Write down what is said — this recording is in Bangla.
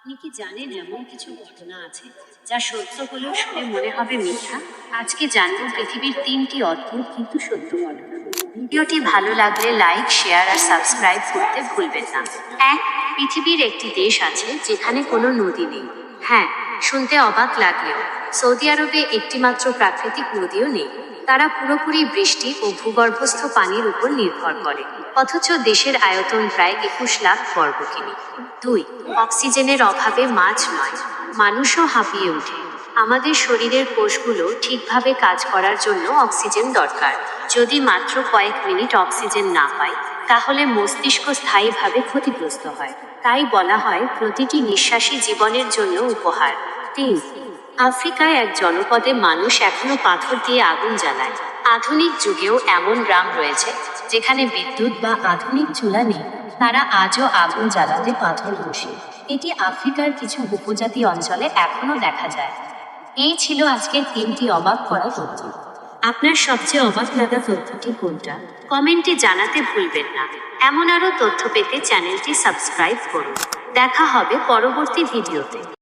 আপনি কি জানেন এমন কিছু ঘটনা আছে যা সত্য হলেও শুনে মনে হবে মিথ্যা? আজকে জানবো পৃথিবীর 3টি অদ্ভুত কিন্তু সত্য ঘটনা। ভিডিওটি ভালো লাগলে লাইক, শেয়ার আর সাবস্ক্রাইব করতে ভুলবেন না। 1. পৃথিবীর একটি দেশ আছে যেখানে কোনো নদী নেই। হ্যাঁ, শুনতে অবাক লাগলেও সৌদি আরবে একটিমাত্র প্রাকৃতিক নদীও নেই। তারা পুরোপুরি বৃষ্টি ও ভূগর্ভস্থ পানির উপর নির্ভর করে, অথচ দেশের আয়তন প্রায় 21 লাখ বর্গ কিমি। 2. অক্সিজেনের অভাবে মাছ নয়, মানুষও হাঁপিয়ে ওঠে। আমাদের শরীরের কোষগুলো ঠিকভাবে কাজ করার জন্য অক্সিজেন দরকার। যদি মাত্র কয়েক মিনিট অক্সিজেন না পায়, তাহলে মস্তিষ্ক স্থায়ীভাবে ক্ষতিগ্রস্ত হয়। তাই বলা হয় প্রতিটি নিঃশ্বাসই জীবনের জন্য উপহার। 3. আফ্রিকায় এক জনপদে মানুষ এখনো পাথর দিয়ে আগুন জ্বালায়। আধুনিক যুগেও এমন গ্রাম রয়েছে যেখানে বিদ্যুৎ বা আধুনিক চুলা নেই। তারা আজও আগুন জ্বালাতে পাথর বসিয়ে। এটি আফ্রিকার কিছু উপজাতি অঞ্চলে এখনো দেখা যায়। এই ছিল আজকের 3টি অবাক করা তথ্য। আপনার সবচেয়ে অবাক লাগা তথ্যটি কোনটা? কমেন্টে জানাতে ভুলবেন না। এমন আরও তথ্য পেতে চ্যানেলটি সাবস্ক্রাইব করুন। দেখা হবে পরবর্তী ভিডিওতে।